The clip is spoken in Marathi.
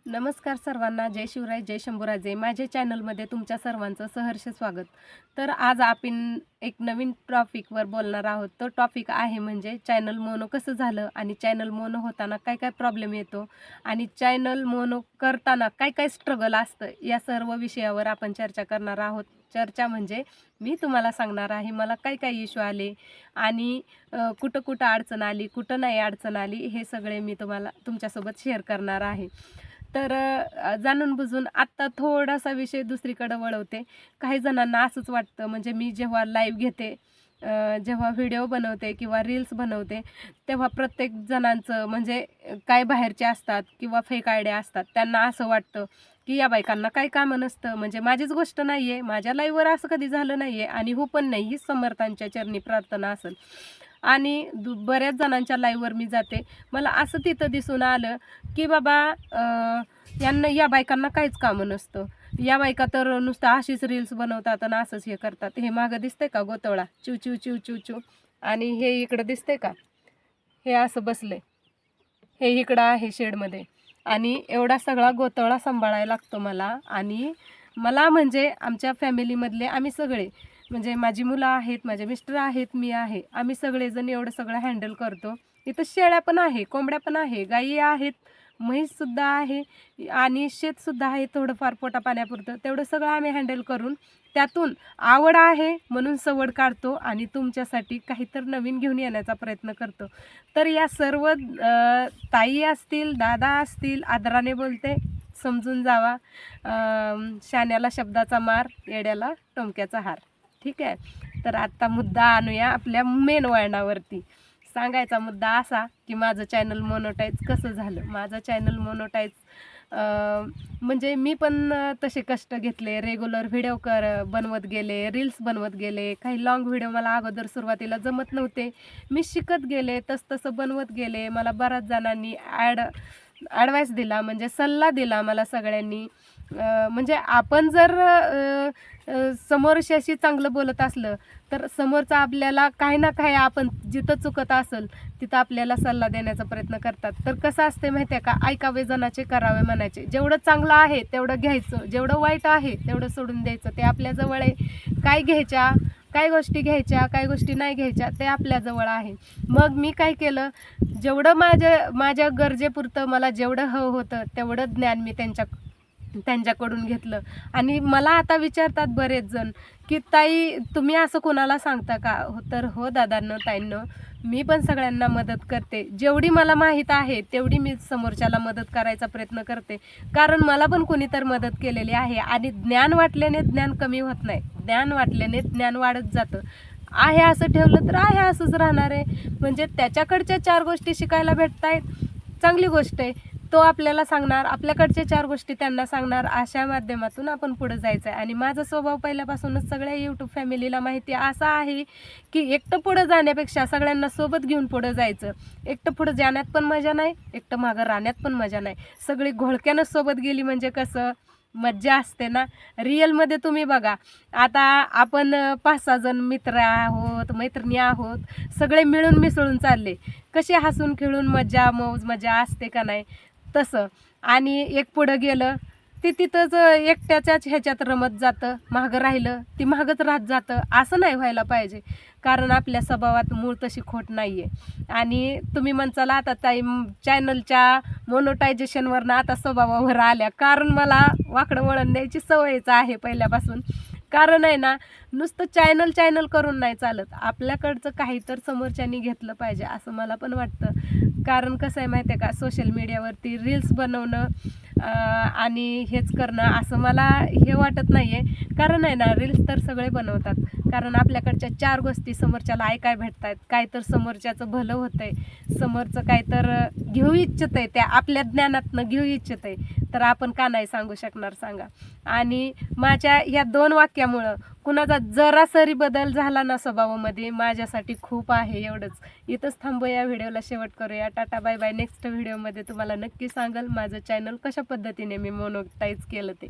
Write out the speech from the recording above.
नमस्कार सर्वांना, जय शिवराय, जय शंभूराजे. माझ्या चॅनलमध्ये तुमच्या सर्वांचं सहर्ष स्वागत. तर आज आपण एक नवीन टॉपिकवर बोलणार आहोत. तो टॉपिक आहे म्हणजे चॅनल मोनो कसं झालं आणि चॅनल मोनो होताना काय काय प्रॉब्लेम येतो आणि चॅनल मोनो करताना काय काय स्ट्रगल असतं, या सर्व विषयावर आपण चर्चा करणार आहोत. चर्चा म्हणजे मी तुम्हाला सांगणार आहे मला काय काय इश्यू आले आणि कुठं कुठं अडचण आली, कुठं नाही अडचण आली, हे सगळे मी तुमच्यासोबत शेअर करणार आहे. तर जाणून बुजून आत्ता थोडासा विषय दुसरीकडे वळवते. काही जणांना असंच वाटतं, म्हणजे मी जेव्हा लाईव्ह घेते, जेव्हा व्हिडिओ बनवते किंवा रील्स बनवते, तेव्हा प्रत्येक जणांचं म्हणजे काय बाहेरचे असतात किंवा फेक आयडिया असतात, त्यांना असं वाटतं की या बायकांना काही कामं नसतं. म्हणजे माझीच गोष्ट नाही आहे, माझ्या लाईव्हवर असं कधी झालं नाही आहे आणि हो पण नाही, हीच समर्थांच्या चरणी प्रार्थना असेल. आणि बऱ्याच जणांच्या लाईव्हवर मी जाते, मला असं तिथं दिसून आलं की बाबा या बायकांना काहीच कामं नसतं, या बायका तर नुसतं अशीच रील्स बनवतात आणि असंच हे करतात. हे मागं दिसतंय का गोतवळा, चिव चिव चिव चिव चिव, आणि हे इकडं दिसतंय का, हे असं बसलंय, हे इकडं आहे शेडमध्ये, आणि एवढा सगळा गोतवळा सांभाळायला लागतो मला. आणि मला म्हणजे आमच्या फॅमिलीमधले आम्ही सगळे, म्हणजे माझी मुलं आहेत, माझे मिस्टर आहेत, मी आहे, आम्ही सगळेजण एवढं सगळं हँडल करतो. इथं शेळ्या पण आहे, कोंबड्या पण आहे, गायी आहेत, म्हैससुद्धा आहे आणि शेतसुद्धा आहे थोडंफार पोटापाण्यापुरतं. तेवढं सगळं आम्ही हँडल करून त्यातून आवड आहे म्हणून सवड काढतो आणि तुमच्यासाठी काहीतरी नवीन घेऊन येण्याचा प्रयत्न करतो. तर या सर्व ताई असतील, दादा असतील, आदराने बोलते, समजून जावा. शाण्याला शब्दाचा मार, येड्याला टोमक्याचा हार. ठीक आहे. तर आत्ता मुद्दा आणूया आपल्या मेन वळणावरती. सांगायचा मुद्दा असा की माझं चॅनल मोनोटाईज कसं झालं. माझं चॅनल मोनोटाईज म्हणजे मी पण तसे कष्ट घेतले, रेग्युलर व्हिडिओ बनवत गेले, रील्स बनवत गेले. काही लाँग व्हिडिओ मला अगोदर सुरुवातीला जमत नव्हते, मी शिकत गेले, तसं बनवत गेले. मला बऱ्याच जणांनी ॲडवाईस दिला, म्हणजे सल्ला दिला मला सगळ्यांनी. म्हणजे आपण जर समोरच्याशी चांगलं बोलत असलं तर समोरचा आपल्याला काही ना काही, आपण जिथं चुकत असेल तिथं आपल्याला सल्ला देण्याचा प्रयत्न करतात. तर कसं असते माहिती आहे का, ऐकावे जनाचे करावे मनाचे. जेवढं चांगलं आहे तेवढं घ्यायचं, जेवढं वाईट आहे तेवढं सोडून द्यायचं. ते आपल्याजवळ आहे, काय घ्यायच्या, काय गोष्टी घ्यायच्या, काय गोष्टी नाही घ्यायच्या, ते आपल्याजवळ आहे. मग मी काय केलं, जेवढं माझ्या गरजेपुरतं मला जेवढं हवं होतं तेवढं ज्ञान मी त्यांच्याकडून घेतलं. आणि मला आता विचारतात बरेच जण की ताई तुम्ही असं कोणाला सांगता का? तर हो दादांनो, ताईंनो, मी पण सगळ्यांना मदत करते. जेवढी मला माहीत आहे तेवढी मी समोरच्याला मदत करायचा प्रयत्न करते, कारण मला पण कोणी तर मदत केलेली आहे. आणि ज्ञान वाटल्याने ज्ञान कमी होत नाही, ज्ञान वाटल्याने ज्ञान वाढत जातं. आहे असं ठेवलं तर आहे असंच राहणार आहे. म्हणजे त्याच्याकडच्या 4 गोष्टी शिकायला भेटत आहेत, चांगली गोष्ट आहे. तो आपल्याला सांगणार, आपल्याकडच्या 4 गोष्टी त्यांना सांगणार, अशा माध्यमातून आपण पुढे जायचं आहे. आणि माझा स्वभाव पहिल्यापासूनच सगळ्या यूट्यूब फॅमिलीला माहिती असा आहे की एकटं पुढं जाण्यापेक्षा सगळ्यांना सोबत घेऊन पुढं जायचं. एकटं पुढं जाण्यात पण मजा नाही, एकटं मागं राहण्यात पण मजा नाही. सगळी घोळक्यानं सोबत गेली म्हणजे कसं मज्जा असते ना. रिअलमध्ये तुम्ही बघा, आता आपण 5-6 जण मित्र आहोत, मैत्रिणी आहोत, सगळे मिळून मिसळून चालले, कसे हसून खेळून मजा मौज मजा असते का नाही तसं. आणि एक पुढं गेलं ते तिथंच एकट्याच्याच ह्याच्यात रमत जातं, मागं राहिलं ती मागंच राहत जातं. असं नाही व्हायला पाहिजे, कारण आपल्या स्वभावात मूळ तशी खोट नाही आहे. आणि तुम्ही म्हणचाल आता ताई चॅनलच्या मोनोटायझेशनवरनं आता स्वभावावर आल्या, कारण मला वाकडं वळण द्यायची सवयच आहे पहिल्यापासून. कारण आहे ना, नुसतं चॅनल करून नाही चालत, आपल्याकडचं काही तर समोरच्यांनी घेतलं पाहिजे असं मला पण वाटतं. कारण कसं आहे माहिती आहे का, सोशल मीडियावरती रील्स बनवणं आणि हेच करणं असं मला हे वाटत नाही आहे. कारण आहे ना, रील्स तर सगळे बनवतात, कारण आपल्याकडच्या 4 गोष्टी समोरच्याला ऐकाय भेटत आहेत, काय तर समोरच्याचं भलं होतं आहे, समोरचं काय तर घेऊ इच्छित आहे, त्या आपल्या ज्ञानातनं घेऊ इच्छित आहे, तर आपण का नाही सांगू शकणार सांगा. आणि माझ्या ह्या 2 वाक्यामुळं कुणाचा जरासरी बदल झाला ना स्वभावामध्ये, माझ्यासाठी खूप आहे. एवढंच, इथंच थांबूया, व्हिडिओला शेवट करूया. Tata bye bye. नेक्स्ट व्हिडिओमध्ये तुम्हाला नक्की सांगेल माझं चॅनल कशा पद्धतीने मी मोनोटाईज केलं ते.